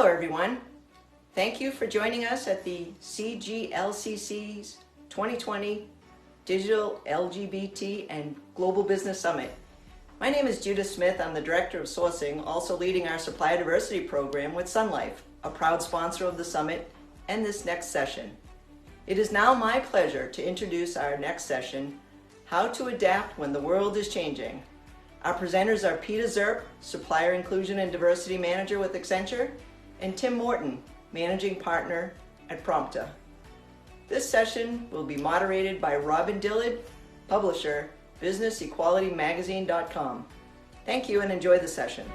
Hello, everyone. Thank you for joining us at the CGLCC's 2020 Digital LGBT and Global Business Summit. My name is Judith Smith. I'm the Director of Sourcing, also leading our Supplier Diversity Program with Sun Life, a proud sponsor of the summit and this next session. It is now my pleasure to introduce our next session, How to Adapt When the World is Changing. Our presenters are Peter Zerp, Supplier Inclusion and Diversity Manager with Accenture, and Tim Morton, Managing Partner at Prompta. This session will be moderated by Robin Dillard, publisher, businessequalitymagazine.com. Thank you and enjoy the session.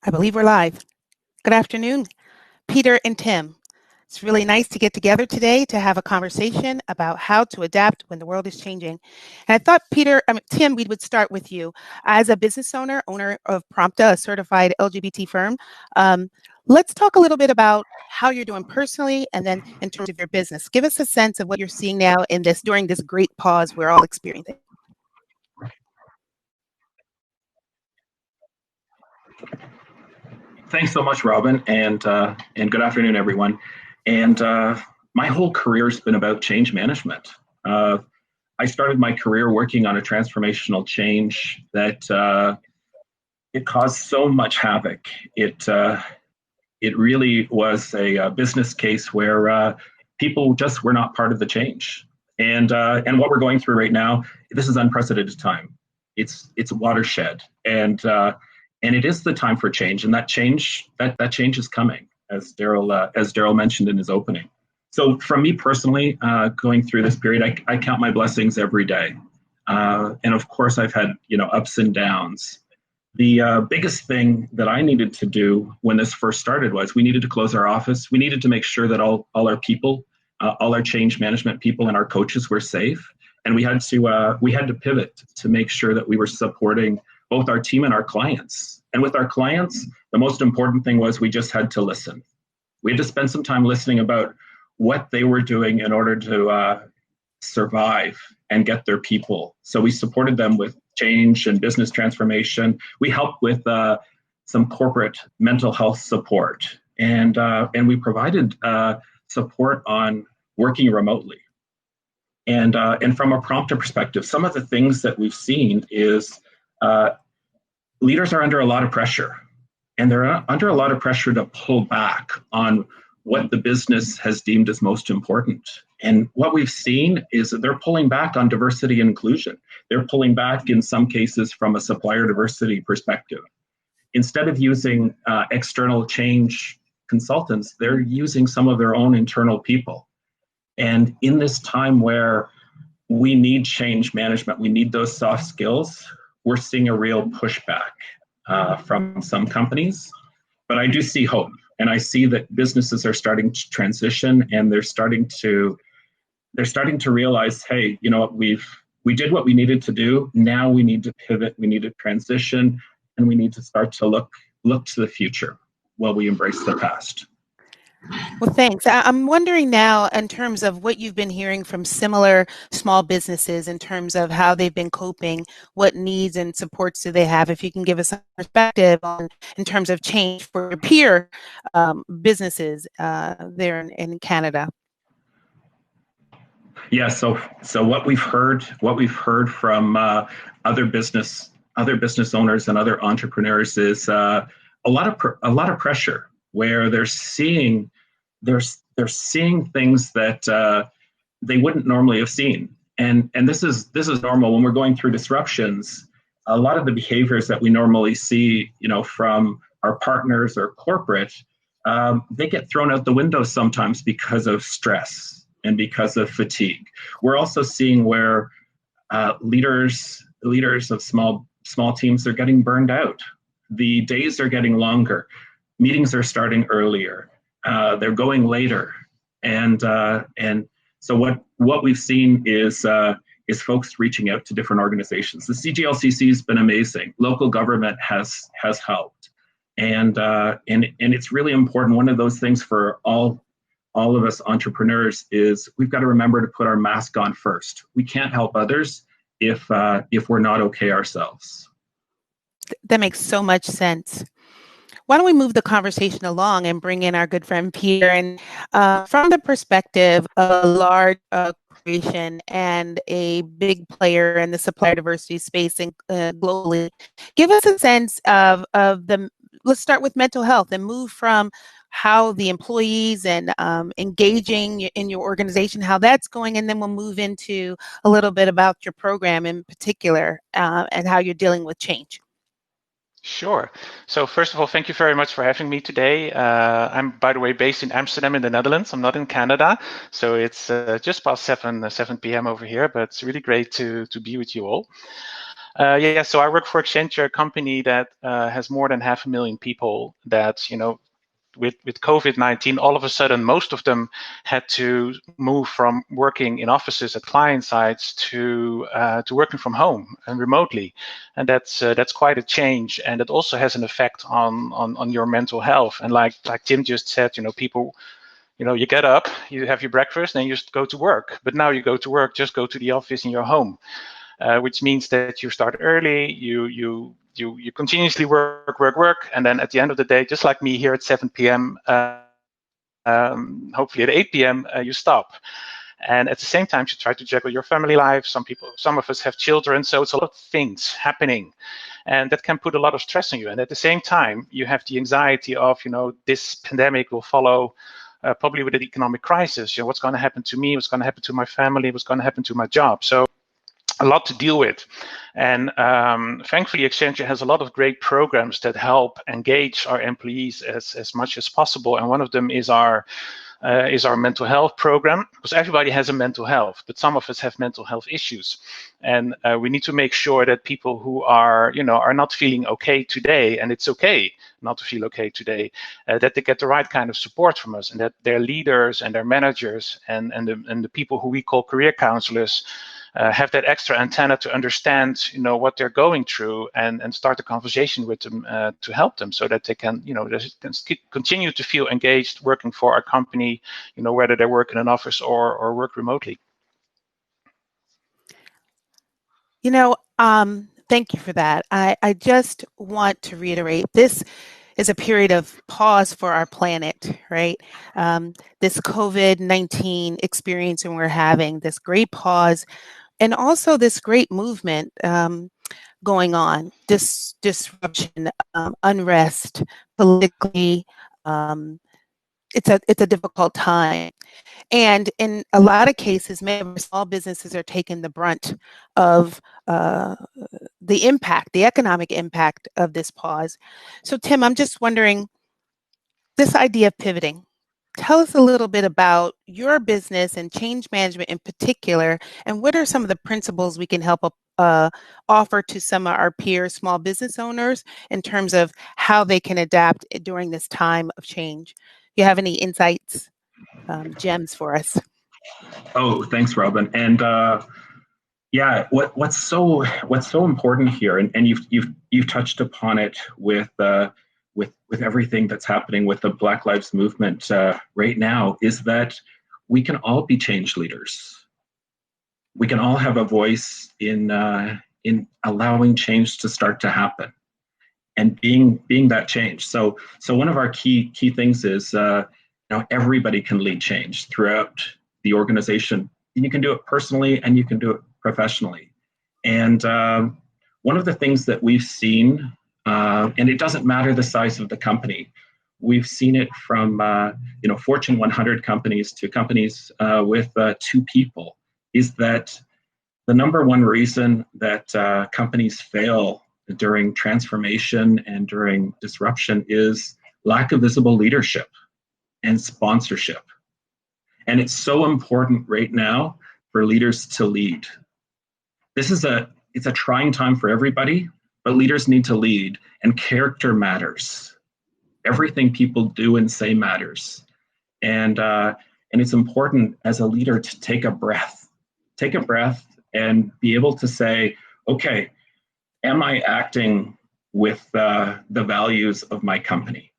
I believe we're live. Good afternoon, Peter and Tim. It's really nice to get together today to have a conversation about how to adapt when the world is changing. And I thought, Tim, we would start with you. As a business owner of Prompta, a certified LGBT firm, let's talk a little bit about how you're doing personally and then in terms of your business. Give us a sense of what you're seeing now during this great pause we're all experiencing. Thanks so much, Robin, and good afternoon, everyone. And my whole career has been about change management. I started my career working on a transformational change that it caused so much havoc. It really was a business case where people just were not part of the change. And what we're going through right now, this is unprecedented time. It's a watershed, and it is the time for change, and that change is coming, as Daryl mentioned in his opening. So, from me personally, going through this period, I count my blessings every day, and of course, I've had ups and downs. The biggest thing that I needed to do when this first started was we needed to close our office. We needed to make sure that all our people, all our change management people, and our coaches were safe, and we had to pivot to make sure that we were supporting both our team and our clients. And with our clients, the most important thing was we just had to listen. We had to spend some time listening about what they were doing in order to survive and get their people. So we supported them with change and business transformation. We helped with some corporate mental health support, and we provided support on working remotely. And from a Prompta perspective, some of the things that we've seen is leaders are under a lot of pressure, and they're under a lot of pressure to pull back on what the business has deemed as most important. And what we've seen is that they're pulling back on diversity and inclusion. They're pulling back in some cases from a supplier diversity perspective. Instead of using external change consultants, they're using some of their own internal people. And in this time where we need change management, we need those soft skills, we're seeing a real pushback from some companies. But I do see hope, and I see that businesses are starting to transition, and they're starting to realize, hey, we did what we needed to do. Now we need to pivot, we need to transition, and we need to start to look to the future while we embrace the past. Well, thanks. I'm wondering now, in terms of what you've been hearing from similar small businesses, in terms of how they've been coping, what needs and supports do they have? If you can give us some perspective in terms of change for your peer businesses there in Canada. Yeah. So what we've heard from other business owners and other entrepreneurs is a lot of pressure, where they're seeing things that they wouldn't normally have seen, and this is normal when we're going through disruptions. A lot of the behaviors that we normally see, from our partners or corporate, they get thrown out the window sometimes because of stress and because of fatigue. We're also seeing where leaders of small teams are getting burned out. The days are getting longer. Meetings are starting earlier. They're going later, and so what we've seen is folks reaching out to different organizations. The CGLCC has been amazing. Local government has helped. and it's really important. One of those things for all of us entrepreneurs is we've got to remember to put our mask on first. We can't help others if we're not okay ourselves. That makes so much sense. Why don't we move the conversation along and bring in our good friend Peter? And from the perspective of a large corporation and a big player in the supplier diversity space and globally, give us a sense of the. Let's start with mental health and move from how the employees and engaging in your organization, how that's going, and then we'll move into a little bit about your program in particular and how you're dealing with change. Sure. So first of all, thank you very much for having me today. I'm, by the way, based in Amsterdam in the Netherlands. I'm not in Canada, so it's just past 7 p.m. over here, but it's really great to be with you all. So I work for Accenture, a company that has more than 500,000 people that, with COVID-19, all of a sudden, most of them had to move from working in offices at client sites to working from home and remotely, and that's quite a change, and it also has an effect on your mental health. And like Tim just said, people, you get up, you have your breakfast, and you just go to work. But now you go to work, just go to the office in your home, which means that you start early, you continuously work, and then at the end of the day, just like me here at 7 p.m., hopefully at 8 p.m., you stop. And at the same time, you try to juggle your family life. Some of us have children, so it's a lot of things happening, and that can put a lot of stress on you. And at the same time, you have the anxiety of, this pandemic will follow. Probably with an economic crisis, what's going to happen to me? What's going to happen to my family? What's going to happen to my job? So a lot to deal with. And thankfully, Accenture has a lot of great programs that help engage our employees as much as possible. And one of them is our mental health program, because everybody has a mental health, but some of us have mental health issues. And we need to make sure that people who are not feeling okay today, and it's okay not to feel okay today, that they get the right kind of support from us, and that their leaders and their managers and the people who we call career counselors have that extra antenna to understand, what they're going through, and start a conversation with them to help them, so that they can, continue to feel engaged working for our company, whether they work in an office or work remotely. Thank you for that. I just want to reiterate, this is a period of pause for our planet, right? This COVID-19 experience, and we're having this great pause, and also this great movement going on, disruption, unrest, politically. It's a difficult time. And in a lot of cases, many of our small businesses are taking the brunt of the impact, the economic impact of this pause. So Tim, I'm just wondering, this idea of pivoting, tell us a little bit about your business and change management in particular, and what are some of the principles we can help offer to some of our peers, small business owners, in terms of how they can adapt during this time of change. You have any insights, gems for us? Oh, thanks, Robin. And what's so important here, and you've touched upon it with everything that's happening with the Black Lives Movement right now, is that we can all be change leaders. We can all have a voice in allowing change to start to happen, and being that change. So one of our key things is everybody can lead change throughout the organization. And you can do it personally, and you can do it professionally. And one of the things that we've seen, and it doesn't matter the size of the company, we've seen it from Fortune 100 companies to companies with 2 people, is that the number one reason that companies fail during transformation and during disruption is lack of visible leadership and sponsorship. And it's so important right now for leaders to lead. It's a trying time for everybody, but leaders need to lead, and character matters. Everything people do and say matters. And it's important as a leader to take a breath and be able to say, okay, am I acting with the values of my company.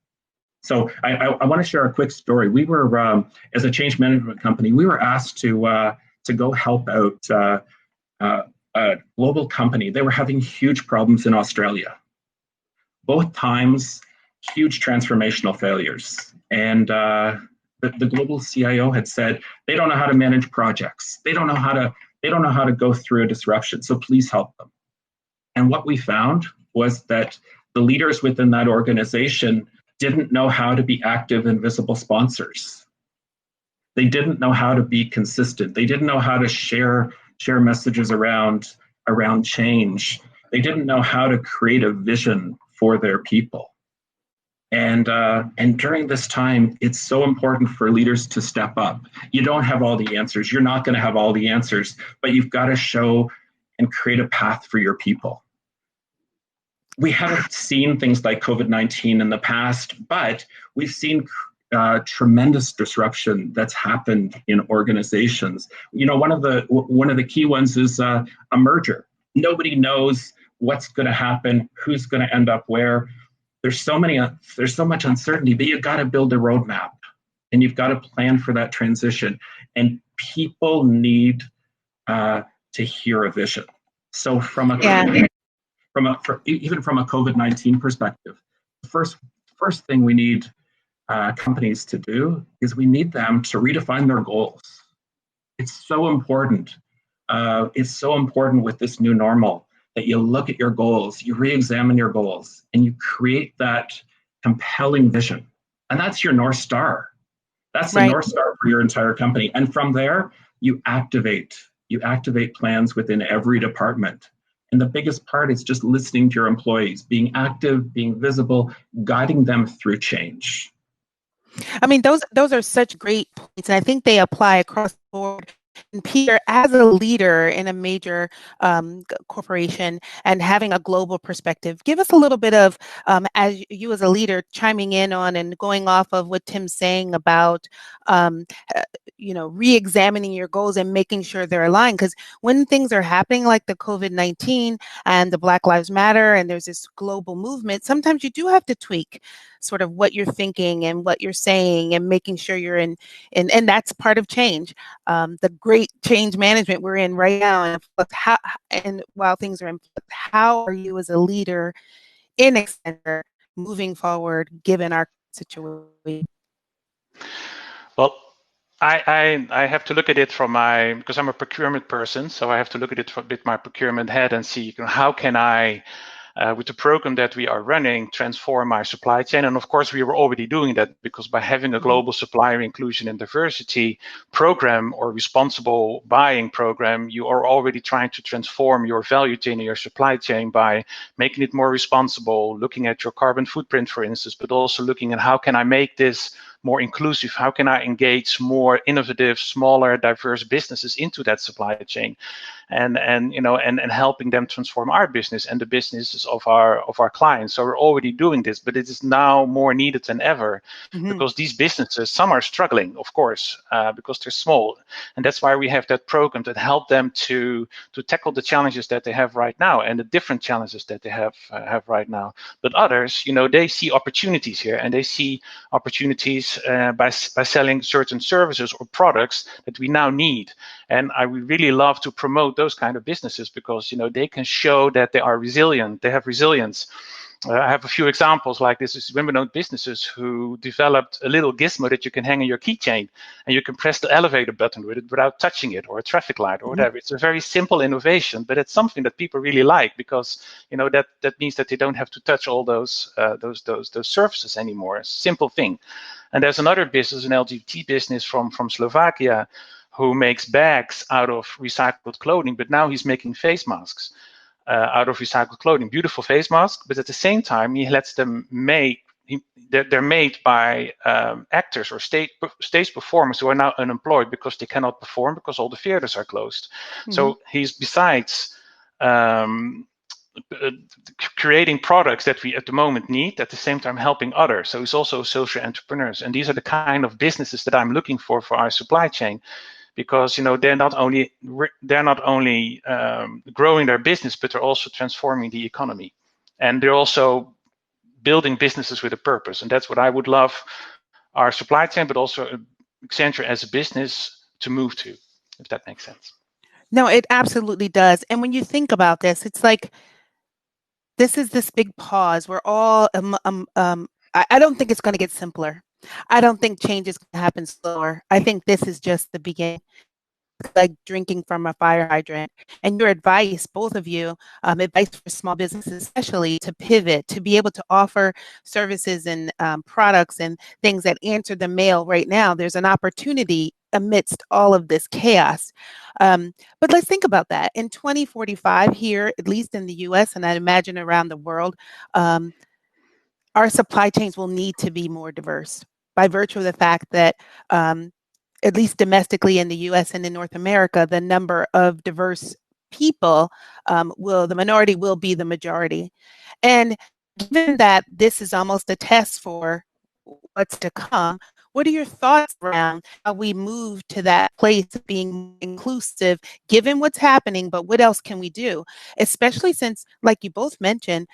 So I want to share a quick story. We were, as a change management company, we were asked to go help out a global company. They were having huge problems in Australia. Both times, huge transformational failures. And the global CIO had said they don't know how to manage projects. They don't know how to go through a disruption. So please help them. And what we found was that the leaders within that organization didn't know how to be active and visible sponsors. They didn't know how to be consistent. They didn't know how to share messages around change. They didn't know how to create a vision for their people. And during this time, it's so important for leaders to step up. You don't have all the answers. You're not going to have all the answers, but you've got to show and create a path for your people. We haven't seen things like COVID-19 in the past, but we've seen tremendous disruption that's happened in organizations. You know, one of the key ones is a merger. Nobody knows what's going to happen, who's going to end up where. There's so much uncertainty, but you've got to build a roadmap and you've got to plan for that transition. And people need to hear a vision. So even from a COVID-19 perspective, the first thing we need companies to do is we need them to redefine their goals. It's so important. It's so important with this new normal that you look at your goals, you re-examine your goals, and you create that compelling vision. And that's your North Star. That's the North Star for your entire company. And from there, you activate plans within every department. And the biggest part is just listening to your employees, being active, being visible, guiding them through change. I mean, those are such great points, and I think they apply across the board. And Peter, as a leader in a major corporation and having a global perspective, give us a little bit of, as you as a leader, chiming in on and going off of what Tim's saying about, re-examining your goals and making sure they're aligned. Because when things are happening like the COVID-19 and the Black Lives Matter, and there's this global movement, sometimes you do have to tweak sort of what you're thinking and what you're saying and making sure you're in, and that's part of change. The great change management we're in right now, and while things are in place, how are you as a leader in Accenture moving forward given our situation? Well, I have to look at it because I'm a procurement person, so I have to look at it with my procurement head and see how can I, with the program that we are running, transform my supply chain. And of course, we were already doing that because by having a global supplier inclusion and diversity program or responsible buying program, you are already trying to transform your value chain and your supply chain by making it more responsible, looking at your carbon footprint, for instance, but also looking at how can I make this more inclusive? How can I engage more innovative, smaller, diverse businesses into that supply chain, and helping them transform our business and the businesses of our clients? So we're already doing this, but it is now more needed than ever because these businesses, some are struggling, of course, because they're small, and that's why we have that program that help them to tackle the challenges that they have right now and the different challenges that they have right now. But others, they see opportunities here, and they see opportunities by selling certain services or products that we now need. And I would really love to promote those kind of businesses because they can show that they are resilient, they have resilience. I have a few examples like this. Is women-owned businesses who developed a little gizmo that you can hang on your keychain, and you can press the elevator button with it without touching it, or a traffic light, or whatever. It's a very simple innovation, but it's something that people really like because that means that they don't have to touch all those surfaces anymore. It's a simple thing. And there's another business, an LGBT business from Slovakia, who makes bags out of recycled clothing, but now he's making face masks out of recycled clothing, beautiful face masks, but at the same time, he lets them they're made by actors or stage performers who are now unemployed because they cannot perform because all the theaters are closed. So he's besides creating products that we at the moment need, at the same time helping others. So he's also a social entrepreneur. And these are the kind of businesses that I'm looking for our supply chain. Because they're not only growing their business, but they're also transforming the economy. and they're also building businesses with a purpose. And that's what I would love our supply chain, but also Accenture as a business to move to, if that makes sense. No, it absolutely does. And when you think about this, it's like this is this big pause. We're all, I don't think it's going to get simpler. I don't think change is going to happen slower. I think this is just the beginning, like drinking from a fire hydrant. And your advice, both of you, advice for small businesses, especially to pivot, to be able to offer services and products and things that answer the mail right now. There's an opportunity amidst all of this chaos. But let's think about that. In 2045 here, at least in the US, and I imagine around the world, our supply chains will need to be more diverse by virtue of the fact that at least domestically in the US and in North America, the number of diverse people the minority will be the majority. And given that this is almost a test for what's to come, what are your thoughts around how we move to that place of being inclusive, given what's happening, but what else can we do? Especially since, like you both mentioned,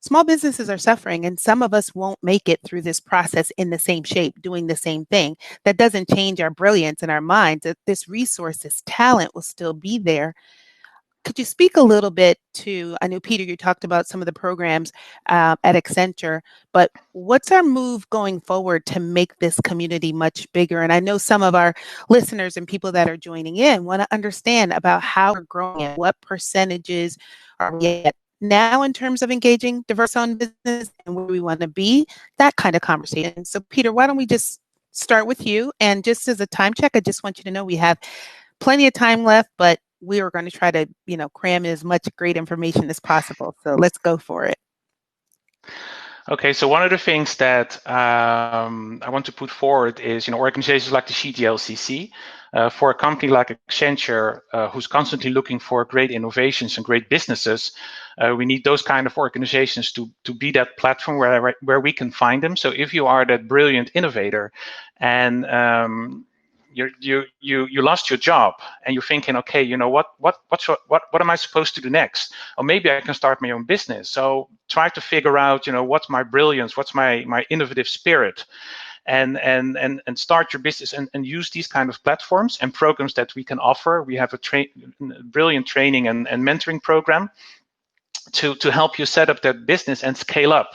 small businesses are suffering, and some of us won't make it through this process in the same shape, doing the same thing. That doesn't change our brilliance and our minds. That this resource, this talent will still be there. Could you speak a little bit to, I know, Peter, you talked about some of the programs at Accenture, but what's our move going forward to make this community much bigger? And I know some of our listeners and people that are joining in want to understand about how we're growing and what percentages are we at now in terms of engaging diverse-owned business and where we want to be, that kind of conversation. So Peter, why don't we just start with you? And just as a time check, I just want you to know we have plenty of time left, but we are going to try to, cram in as much great information as possible. So let's go for it. Okay, so one of the things that I want to put forward is, organizations like the CGLCC, for a company like Accenture, who's constantly looking for great innovations and great businesses, we need those kind of organizations to be that platform where we can find them. So if you are that brilliant innovator and you lost your job and you're thinking, okay, what am I supposed to do next? Or maybe I can start my own business. So try to figure out, what's my brilliance, what's my innovative spirit, and start your business and use these kind of platforms and programs that we can offer. We have a brilliant training and mentoring program to help you set up that business and scale up.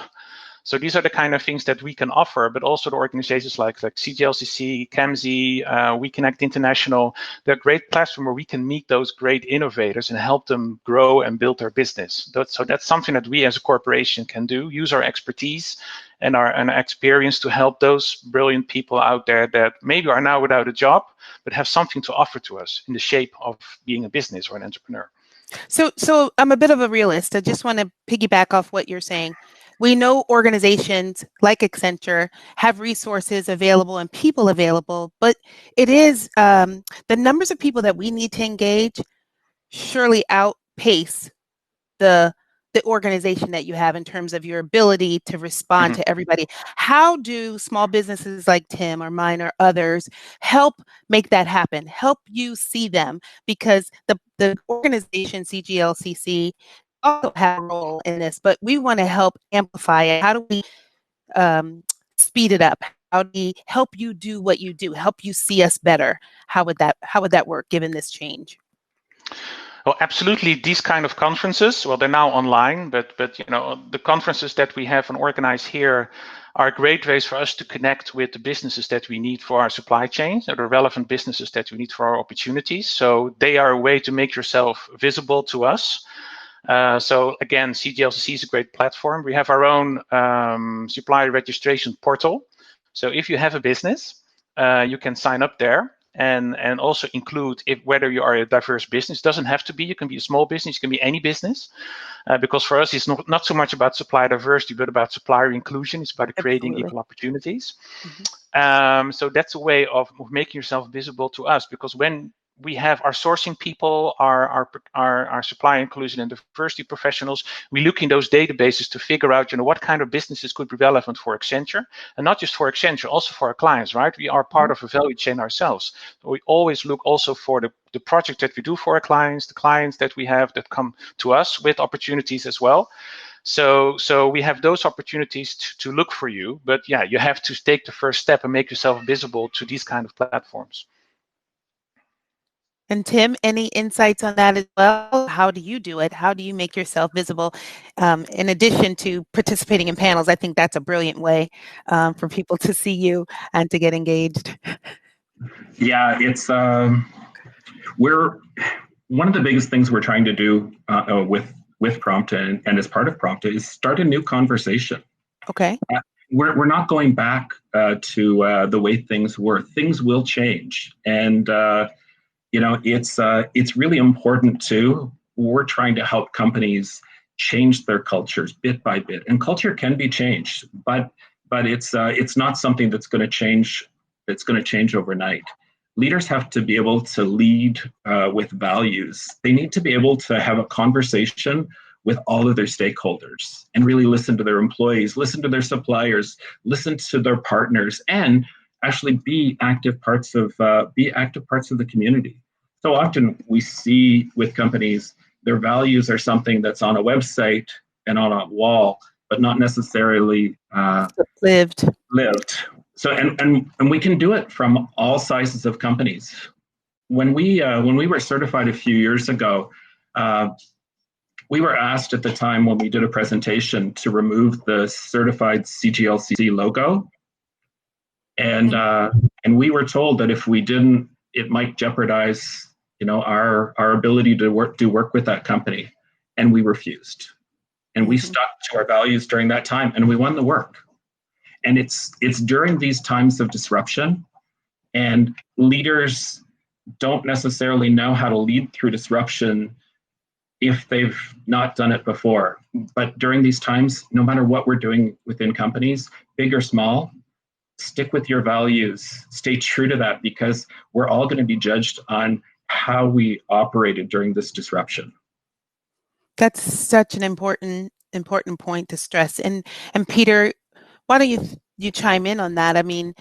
So these are the kind of things that we can offer, but also the organizations like CGLCC, CAMSI, We Connect International, they're a great platform where we can meet those great innovators and help them grow and build their business. So that's something that we as a corporation can do, use our expertise and our experience to help those brilliant people out there that maybe are now without a job, but have something to offer to us in the shape of being a business or an entrepreneur. So I'm a bit of a realist. I just want to piggyback off what you're saying. We know organizations like Accenture have resources available and people available, but it is the numbers of people that we need to engage surely outpace the organization that you have in terms of your ability to respond to everybody. How do small businesses like Tim or mine or others help make that happen? Help you see them? Because the organization CGLCC also have a role in this, but we want to help amplify it. How do we speed it up? How do we help you do what you do? Help you see us better? How would that work given this change? Well, absolutely. These kind of conferences, well, they're now online, but the conferences that we have and organize here are great ways for us to connect with the businesses that we need for our supply chains, or the relevant businesses that we need for our opportunities. So they are a way to make yourself visible to us. So again, CGLCC is a great platform. We have our own supplier registration portal. So if you have a business, you can sign up there. And also include whether you are a diverse business. It doesn't have to be. You can be a small business. You can be any business. Because for us, it's not so much about supplier diversity, but about supplier inclusion. It's about creating equal opportunities. So that's a way of making yourself visible to us. Because when we have our sourcing people, our supply inclusion and diversity professionals, we look in those databases to figure out, what kind of businesses could be relevant for Accenture, and not just for Accenture, also for our clients, right? We are part of a value chain ourselves. So we always look also for the project that we do for our clients, the clients that we have that come to us with opportunities as well. So we have those opportunities to look for you, but yeah, you have to take the first step and make yourself visible to these kind of platforms. And Tim, any insights on that as well? How do you do it? How do you make yourself visible? In addition to participating in panels, I think that's a brilliant way for people to see you and to get engaged. Yeah, it's we're one of the biggest things we're trying to do with Prompta and as part of Prompta is start a new conversation. Okay. We're not going back to the way things were. Things will change, and it's really important too. We're trying to help companies change their cultures bit by bit, and culture can be changed, but it's not something that's going to change. That's going to change overnight. Leaders have to be able to lead with values. They need to be able to have a conversation with all of their stakeholders and really listen to their employees, listen to their suppliers, listen to their partners, and actually be active parts of the community. So often we see with companies, their values are something that's on a website and on a wall, but not necessarily lived. So and we can do it from all sizes of companies. When we were certified a few years ago, we were asked at the time when we did a presentation to remove the certified CGLCC logo, and we were told that if we didn't, it might jeopardize our ability to do work with that company, and we refused, and we stuck to our values during that time, and we won the work. And it's during these times of disruption, and leaders don't necessarily know how to lead through disruption if they've not done it before. But during these times, no matter what we're doing within companies, big or small, stick with your values, stay true to that, because we're all going to be judged on how we operated during this disruption. That's such an important point to stress. And Peter, why don't you chime in on that? I mean,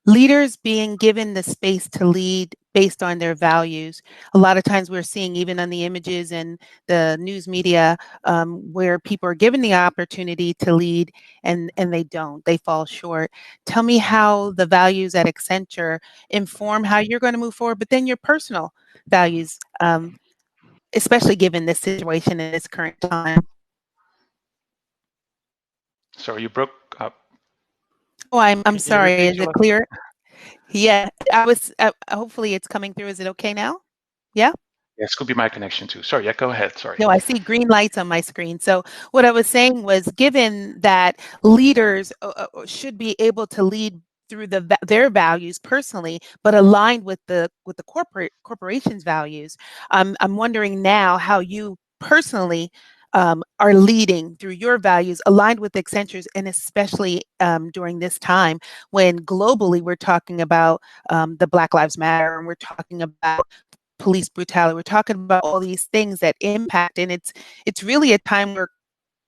leaders being given the space to lead based on their values. A lot of times we're seeing, even on the images and the news media, where people are given the opportunity to lead and they don't, they fall short. Tell me how the values at Accenture inform how you're going to move forward, but then your personal values, especially given this situation in this current time. Sorry, you broke up. Oh, I'm sorry. Is it clear? Yeah, I was. Hopefully, it's coming through. Is it okay now? Yeah. Yes, could be my connection too. Sorry. Yeah, go ahead. Sorry. No, I see green lights on my screen. So what I was saying was, given that leaders should be able to lead through their values personally, but aligned with the corporation's values, I'm wondering now how you personally are leading through your values aligned with Accenture's, and especially during this time when globally we're talking about the Black Lives Matter, and we're talking about police brutality. We're talking about all these things that impact, and it's really a time where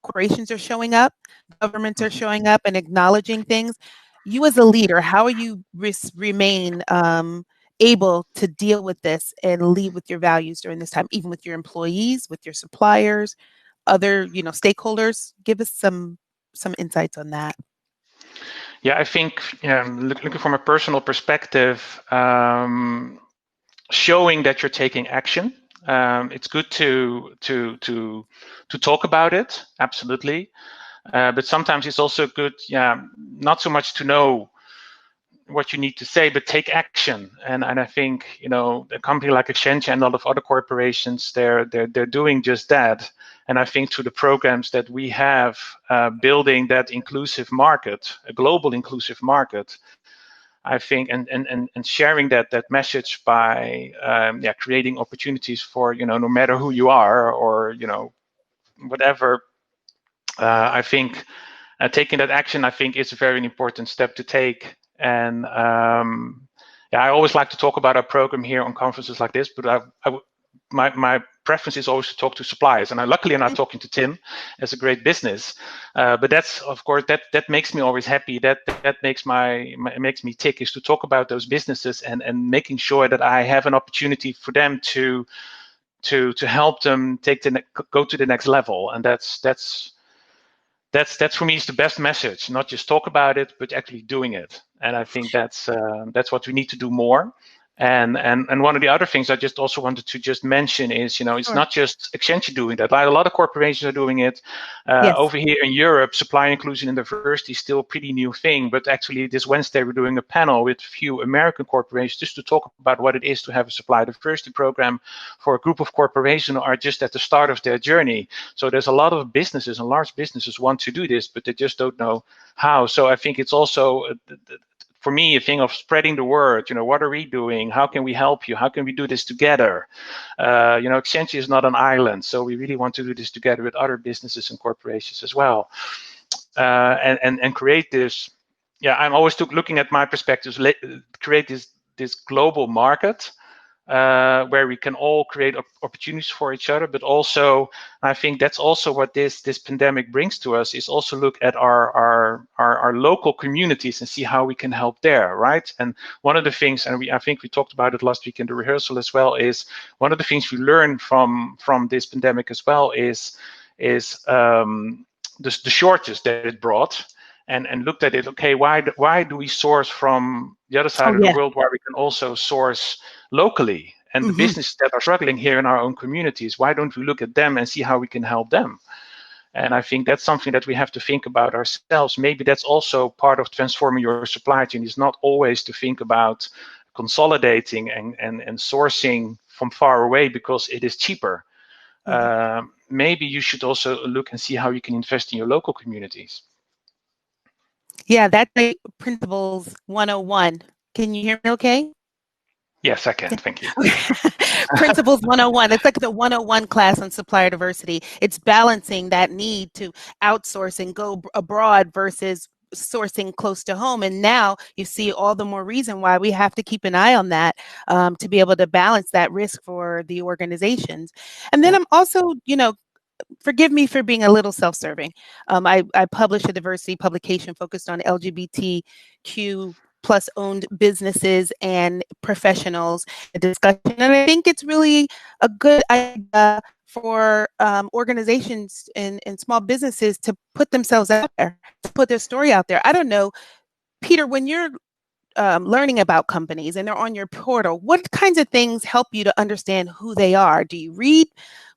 corporations are showing up, governments are showing up and acknowledging things. You as a leader, how are you remain able to deal with this and lead with your values during this time, even with your employees, with your suppliers, other stakeholders? Give us some insights on that. Yeah, I think looking from a personal perspective, showing that you're taking action. It's good to talk about it, absolutely, but sometimes it's also good, not so much to know what you need to say, but take action. And I think a company like Accenture and a lot of other corporations, they're doing just that. And I think through the programs that we have, building that inclusive market, a global inclusive market, I think, and sharing that message by creating opportunities for no matter who you are or whatever. I think taking that action, I think, is a very important step to take. And I always like to talk about our program here on conferences like this, but my preference is always to talk to suppliers, and luckily I'm not talking to Tim as a great business, but that's, of course, that makes me always happy. That makes me tick, is to talk about those businesses and making sure that I have an opportunity for them to help them go to the next level. And that's that's for me is the best message. Not just talk about it, but actually doing it. And I think that's what we need to do more. And one of the other things I just also wanted to just mention is, it's Sure. not just Accenture doing that. Like a lot of corporations are doing it. Yes. Over here in Europe, supplier inclusion and diversity is still a pretty new thing. But actually, this Wednesday we're doing a panel with a few American corporations just to talk about what it is to have a supplier diversity program for a group of corporations who are just at the start of their journey. So there's a lot of businesses and large businesses want to do this, but they just don't know how. So I think it's also for me, a thing of spreading the word. What are we doing? How can we help you? How can we do this together? Accenture is not an island, so we really want to do this together with other businesses and corporations as well, and create this. Yeah, I'm always looking at my perspectives. Create this global market. Where we can all create opportunities for each other, but also I think that's also what this pandemic brings to us, is also look at our local communities and see how we can help there, right? And one of the things, and I think we talked about it last week in the rehearsal as well, is one of the things we learned from this pandemic as well is the shortages that it brought. And looked at it, okay, why do we source from the other side of the world where we can also source locally? And the businesses that are struggling here in our own communities, why don't we look at them and see how we can help them? And I think that's something that we have to think about ourselves. Maybe that's also part of transforming your supply chain, is not always to think about consolidating and sourcing from far away because it is cheaper. Maybe you should also look and see how you can invest in your local communities. Yeah, that's like Principles 101. Can you hear me okay? Yes, I can. Thank you. Principles 101. It's like the 101 class on supplier diversity. It's balancing that need to outsource and go abroad versus sourcing close to home. And now you see all the more reason why we have to keep an eye on that to be able to balance that risk for the organizations. And then I'm also, forgive me for being a little self-serving. I published a diversity publication focused on LGBTQ plus owned businesses and professionals, a discussion. And I think it's really a good idea for organizations and small businesses to put themselves out there, to put their story out there. I don't know, Peter, when you're learning about companies and they're on your portal, what kinds of things help you to understand who they are? Do you read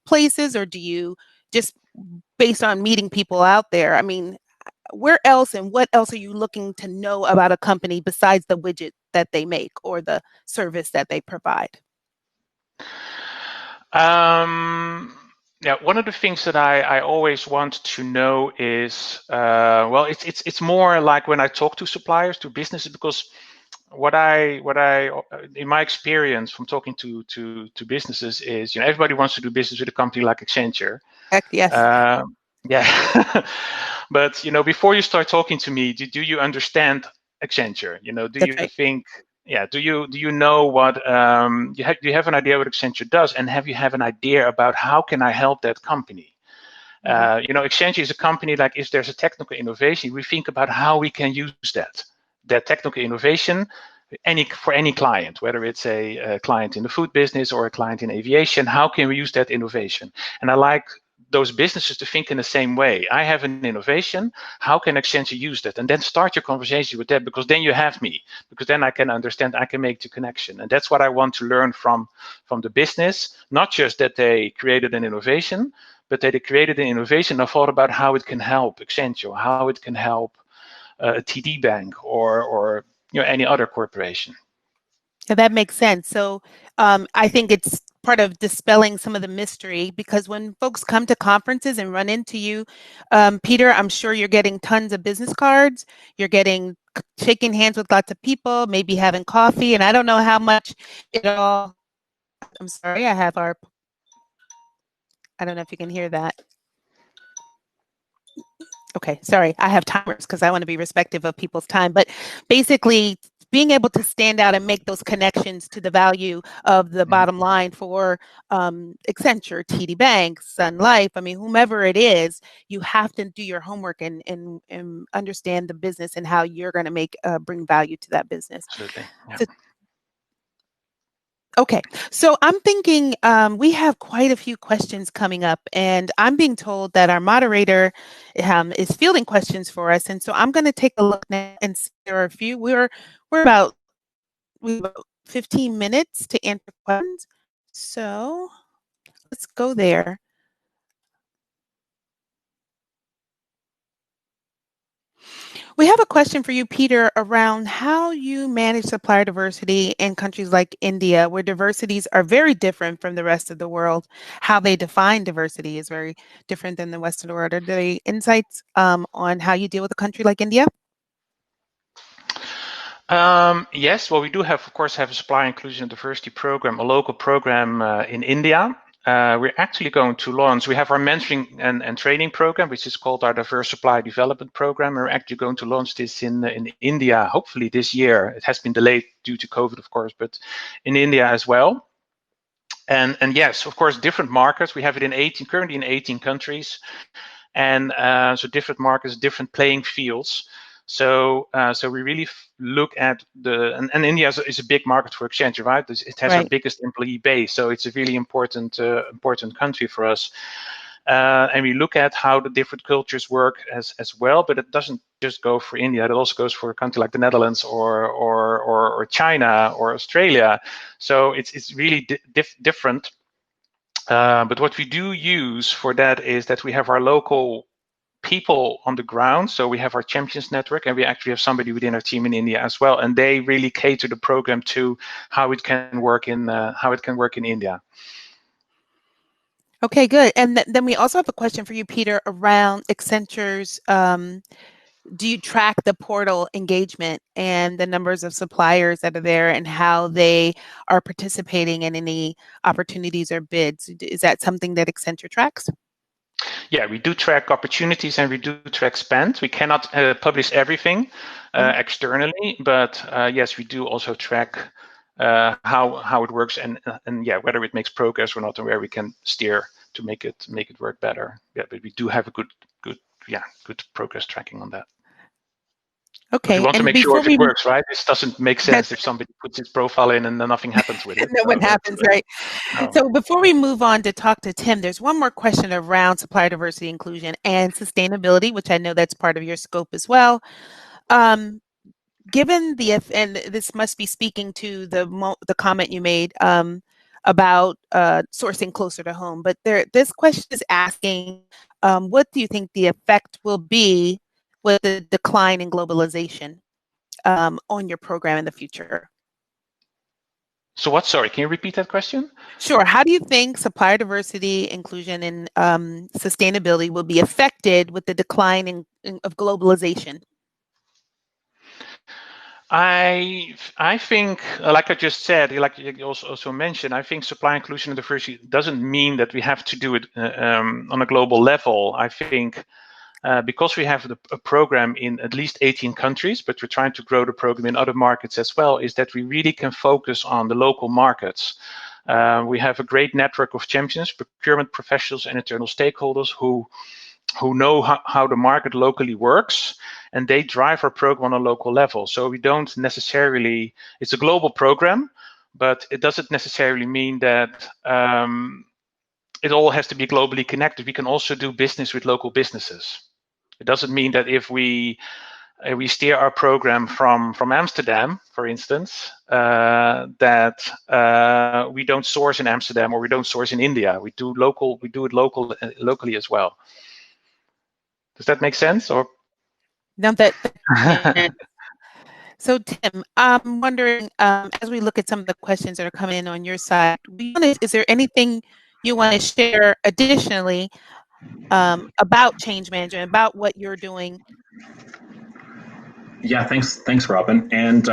places, or do you just based on meeting people out there? I mean, where else and what else are you looking to know about a company besides the widget that they make or the service that they provide? Yeah, one of the things that I always want to know is, well, it's more like when I talk to suppliers, to businesses, because what I in my experience from talking to businesses is, everybody wants to do business with a company like Accenture. Heck yes. Yeah. But before you start talking to me, do you understand Accenture? Do you think? Yeah. Do you know what do you have an idea what Accenture does, and have you have an idea about how can I help that company? Accenture is a company, like, if there's a technical innovation, we think about how we can use that technical innovation for any client, whether it's a client in the food business or a client in aviation. How can we use that innovation? And I like those businesses to think in the same way. I have an innovation. How can Accenture use that? And then start your conversation with that, because then you have me, because then I can understand, I can make the connection. And that's what I want to learn from the business, not just that they created an innovation, but that they created an innovation and thought about how it can help Accenture, how it can help a TD Bank or any other corporation. Yeah, that makes sense. So I think it's part of dispelling some of the mystery, because when folks come to conferences and run into you, Peter, I'm sure you're getting tons of business cards. You're getting shaking hands with lots of people, maybe having coffee, and I don't know how much it all. I'm sorry, I don't know if you can hear that. Okay, sorry, I have timers because I want to be respectful of people's time. But basically, being able to stand out and make those connections to the value of the bottom line for Accenture, TD Bank, Sun Life, I mean, whomever it is, you have to do your homework and understand the business and how you're going to bring value to that business. Absolutely. Yeah. Okay, so I'm thinking we have quite a few questions coming up, and I'm being told that our moderator is fielding questions for us, and so I'm going to take a look now and see there are a few. We're about 15 minutes to answer questions, so let's go there. We have a question for you, Peter, around how you manage supplier diversity in countries like India, where diversities are very different from the rest of the world. How they define diversity is very different than the Western world. Are there insights on how you deal with a country like India? Yes, well, we do have, of course, have a supplier inclusion and diversity program, a local program in India. We're actually going to launch, we have our mentoring and training program, which is called our Diverse Supply Development Program. We're actually going to launch this in India, hopefully this year. It has been delayed due to COVID, of course, but in India as well. And yes, of course, different markets. We have it currently in 18 countries. And so different markets, different playing fields. So we really look at and India is a big market for Accenture, right? It has our biggest employee base, so it's a really important country for us. And we look at how the different cultures work as well, but it doesn't just go for India. It also goes for a country like the Netherlands or China or Australia. So it's really different. But what we do use for that is that we have our local people on the ground. So we have our champions network, and we actually have somebody within our team in India as well, and they really cater the program to how it can work in India. Okay, good. And then we also have a question for you, Peter, around Accenture's. Do you track the portal engagement and the numbers of suppliers that are there and how they are participating in any opportunities or bids? Is that something that Accenture tracks? Yeah, we do track opportunities and we do track spend. We cannot publish everything externally, but yes, we do also track how it works and yeah, whether it makes progress or not, and where we can steer to make it work better. Yeah, but we do have a good progress tracking on that. Okay, we want to make sure it works, right? This doesn't make sense if somebody puts his profile in and then nothing happens with it. Nothing happens, right? No. So before we move on to talk to Tim, there's one more question around supplier diversity, inclusion, and sustainability, which I know that's part of your scope as well. Given and this must be speaking to the comment you made about sourcing closer to home, but this question is asking, what do you think the effect will be with the decline in globalization on your program in the future? So what? Sorry, can you repeat that question? Sure. How do you think supplier diversity, inclusion, and sustainability will be affected with the decline of globalization? I think, like I just said, like you also mentioned, I think supply inclusion and diversity doesn't mean that we have to do it on a global level. I think because we have a program in at least 18 countries, but we're trying to grow the program in other markets as well, is that we really can focus on the local markets. We have a great network of champions, procurement professionals, and internal stakeholders who know how the market locally works, and they drive our program on a local level. So we don't necessarily, it's a global program, but it doesn't necessarily mean that it all has to be globally connected. We can also do business with local businesses. It doesn't mean that if we steer our program from Amsterdam, for instance, that we don't source in Amsterdam or we don't source in India. We do it locally as well. Does that make sense? Or no, that. So Tim, I'm wondering, as we look at some of the questions that are coming in on your side, is there anything you want to share additionally about change management, about what you're doing? Yeah, thanks, Robin. And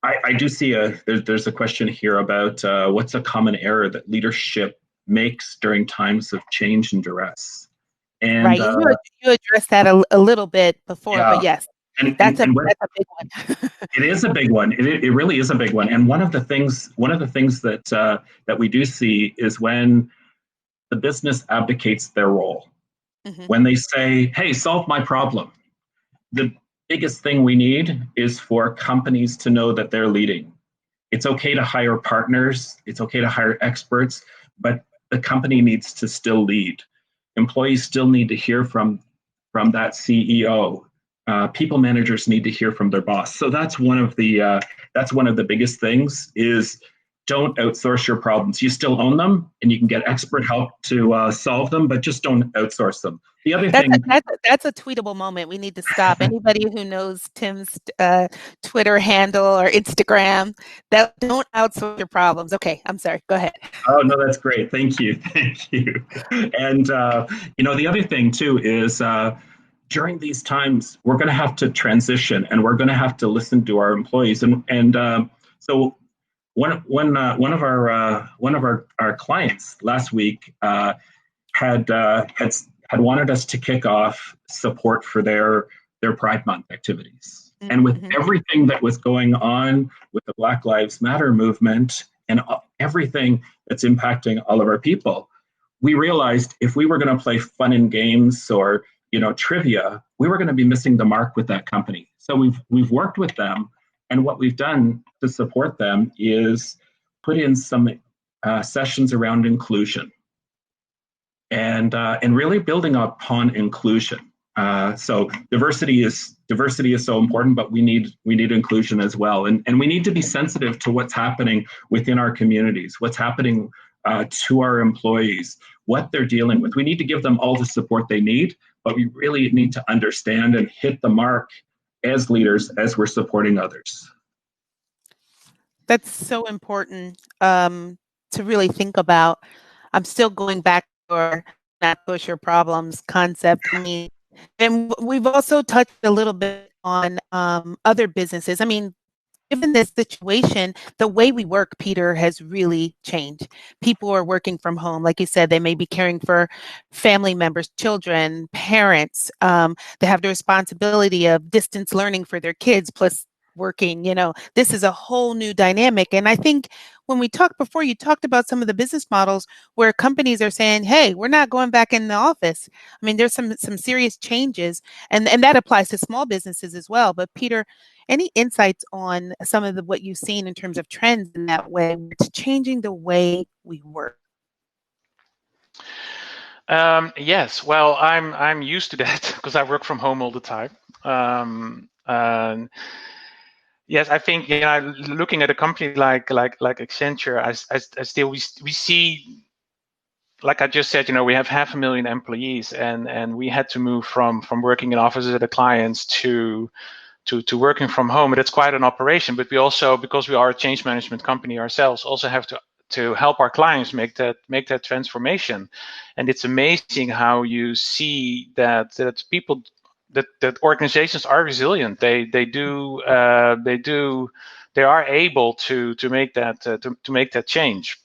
I do see there's a question here about what's a common error that leadership makes during times of change and duress. And right, you addressed that a little bit before, but yes, that's a big one. It is a big one. It really is a big one. And one of the things that we do see is when the business abdicates their role. Mm-hmm. When they say, "Hey, solve my problem." The biggest thing we need is for companies to know that they're leading. It's okay to hire partners. It's okay to hire experts, but the company needs to still lead. Employees still need to hear from that CEO. People managers need to hear from their boss. So that's one of the biggest things is don't outsource your problems. You still own them, and you can get expert help to solve them, but just don't outsource them. The other thing that's a tweetable moment. We need to stop. Anybody who knows Tim's Twitter handle or Instagram, that don't outsource your problems. Okay, I'm sorry. Go ahead. Oh no, that's great. Thank you, thank you. And the other thing too is during these times we're going to have to transition, and we're going to have to listen to our employees. And so one of our clients last week had wanted us to kick off support for their Pride Month activities. Mm-hmm. And with everything that was going on with the Black Lives Matter movement and everything that's impacting all of our people, we realized if we were going to play fun and games or trivia, we were going to be missing the mark with that company. So we've worked with them, and what we've done to support them is put in some sessions around inclusion. And really building upon inclusion. So diversity is so important, but we need inclusion as well, and we need to be sensitive to what's happening within our communities, what's happening to our employees, what they're dealing with. We need to give them all the support they need, but we really need to understand and hit the mark as leaders as we're supporting others. That's so important to really think about. I'm still going back or not push your problems concept. I mean, and we've also touched a little bit on other businesses. I mean, given this situation, the way we work, Peter, has really changed. People are working from home. Like you said, they may be caring for family members, children, parents. They have the responsibility of distance learning for their kids, plus working. This is a whole new dynamic. And I think when we talked before, you talked about some of the business models where companies are saying, hey, we're not going back in the office. I mean, there's some serious changes, and that applies to small businesses as well. But Peter, any insights on some of what you've seen in terms of trends in that way? It's changing the way we work. Yes, well, I'm used to that because I work from home all the time. Yes, I think looking at a company like Accenture, I still we see, like I just said, we have 500,000 employees, and we had to move from working in offices at the clients to working from home. And it's quite an operation, but we also, because we are a change management company ourselves, also have to help our clients make that transformation. And it's amazing how you see that people. That organizations are resilient. They are able to make that change.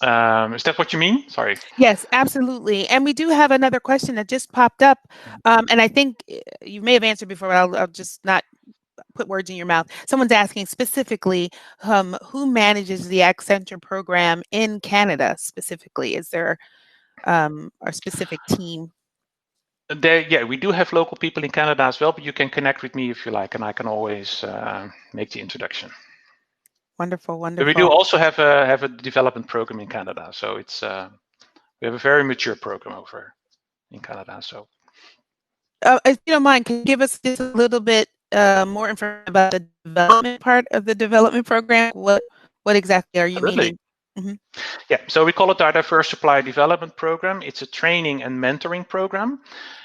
Is that what you mean? Sorry. Yes, absolutely. And we do have another question that just popped up, and I think you may have answered before, but I'll just not put words in your mouth. Someone's asking specifically, who manages the Accenture program in Canada specifically? Is there a specific team? We do have local people in Canada as well, but you can connect with me if you like, and I can always make the introduction. Wonderful. But we do also have a development program in Canada, so it's we have a very mature program over in Canada. So, if you don't mind, can you give us just a little bit more information about the development part of the development program? What exactly are you meaning? Mm-hmm. Yeah, so we call it our Diverse Supplier Development Program. It's a training and mentoring program.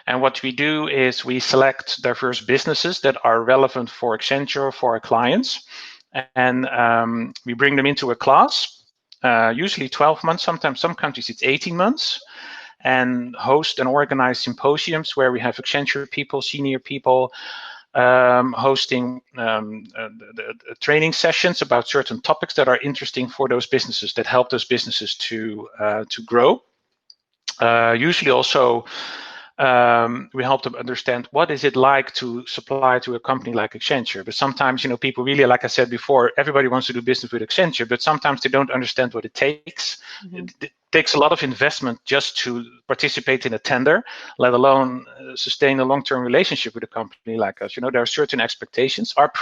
And what we do is we select diverse businesses that are relevant for Accenture, for our clients. And we bring them into a class, usually 12 months, sometimes some countries it's 18 months, and host and organize symposiums where we have Accenture people, senior people, hosting training sessions about certain topics that are interesting for those businesses, that help those businesses to grow. Usually also we help them understand what is it like to supply to a company like Accenture. But sometimes, people really, like I said before, everybody wants to do business with Accenture, but sometimes they don't understand what it takes. Mm-hmm. takes a lot of investment just to participate in a tender, let alone sustain a long-term relationship with a company like us. There are certain expectations. Our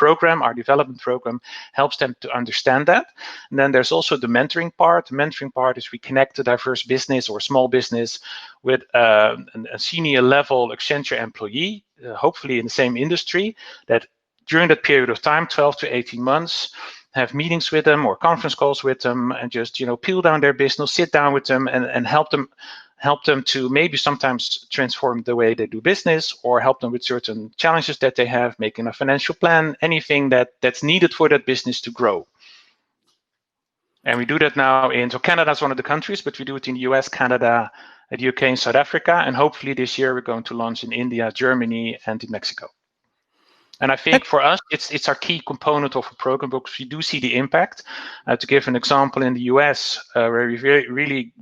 development program, helps them to understand that. And then there's also the mentoring part. The mentoring part is we connect a diverse business or small business with a senior level Accenture employee, hopefully in the same industry, that during that period of time, 12 to 18 months, have meetings with them or conference calls with them, and just peel down their business, sit down with them, and help them to maybe sometimes transform the way they do business, or help them with certain challenges that they have, making a financial plan, anything that's needed for that business to grow. And we do that now so Canada is one of the countries, but we do it in the US, Canada, the UK, and South Africa, and hopefully this year we're going to launch in India, Germany, and in Mexico. And I think for us, it's our key component of a program, because we do see the impact. To give an example, in the US, where we're really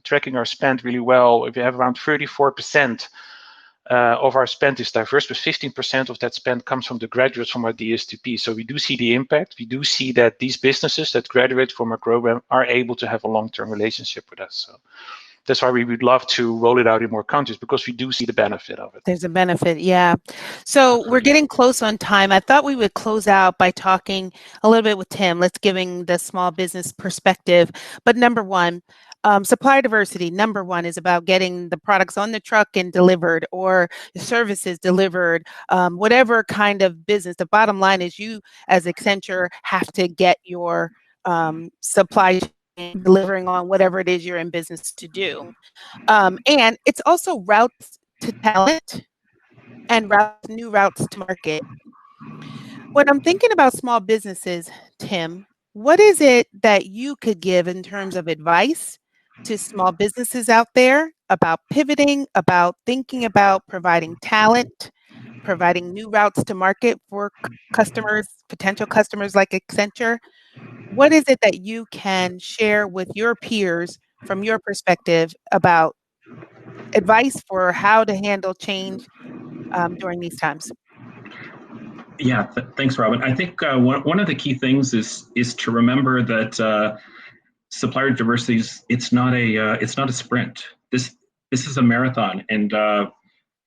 tracking our spend really well, we have around 34% of our spend is diverse, but 15% of that spend comes from the graduates from our DSTP. So we do see the impact. We do see that these businesses that graduate from our program are able to have a long-term relationship with us. So that's why we would love to roll it out in more countries, because we do see the benefit of it. There's a benefit, yeah. So we're getting close on time. I thought we would close out by talking a little bit with Tim. Let's giving the small business perspective. But number one, supplier diversity, number one, is about getting the products on the truck and delivered, or the services delivered, whatever kind of business. The bottom line is you, as Accenture, have to get your supply chain delivering on whatever it is you're in business to do. And it's also routes to talent and new routes to market. When I'm thinking about small businesses, Tim, what is it that you could give in terms of advice to small businesses out there about pivoting, about thinking about providing talent, providing new routes to market for customers, potential customers like Accenture? What is it that you can share with your peers from your perspective about advice for how to handle change during these times? Yeah, thanks, Robin. I think one of the key things is to remember that supplier diversity it's not a sprint. This is a marathon, and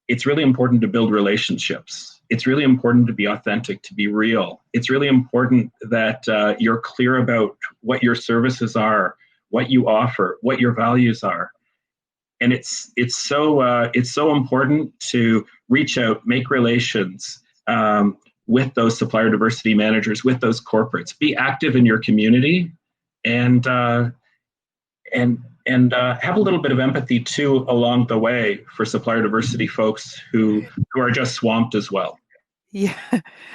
it's really important to build relationships. It's really important to be authentic, to be real. It's really important that you're clear about what your services are, what you offer, what your values are. And it's so important to reach out, make relations with those supplier diversity managers, with those corporates. Be active in your community, and have a little bit of empathy too along the way for supplier diversity folks who are just swamped as well. Yeah,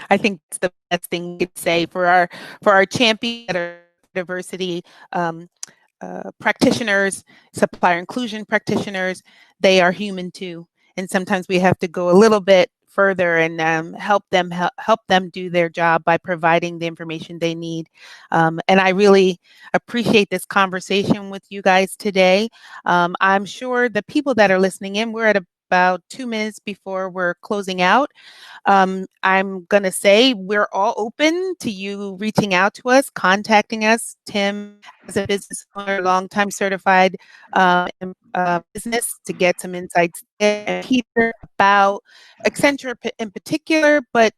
I think it's the best thing we could say for our champion diversity practitioners, supplier inclusion practitioners. They are human too, and sometimes we have to go a little bit further and help them do their job by providing the information they need. And I really appreciate this conversation with you guys today. I'm sure the people that are listening in, we're at about 2 minutes before we're closing out. I'm going to say we're all open to you reaching out to us, contacting us. Tim, as a business owner, longtime certified business, to get some insights there. And Peter, about Accenture in particular, but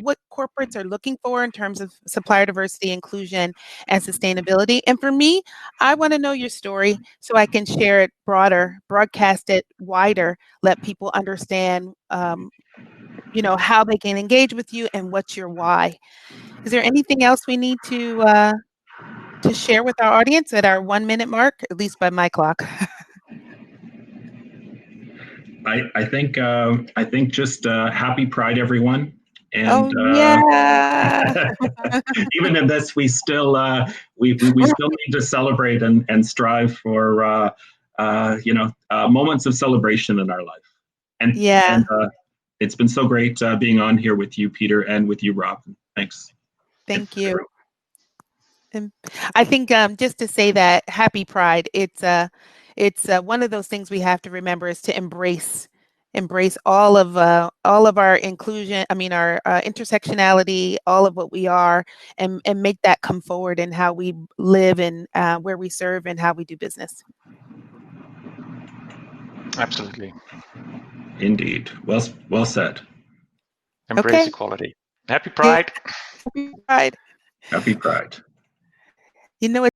what corporates are looking for in terms of supplier diversity, inclusion, and sustainability. And for me, I want to know your story so I can share it broader, broadcast it wider, let people understand how they can engage with you and what's your why. Is there anything else we need to share with our audience at our 1 minute mark, at least by my clock? I think just happy Pride, everyone. And yeah. Even in this, we still we still need to celebrate and strive for moments of celebration in our life. And yeah. And, it's been so great being on here with you, Peter, and with you, Robin. Thanks. Thank you. And I think just to say that happy Pride, it's one of those things we have to remember, is to embrace embrace all of our inclusion, our intersectionality, all of what we are, and make that come forward in how we live and where we serve and how we do business. Absolutely. Indeed. Well said. Embrace Okay. equality. Happy Pride. Happy Pride. Happy Pride. You know,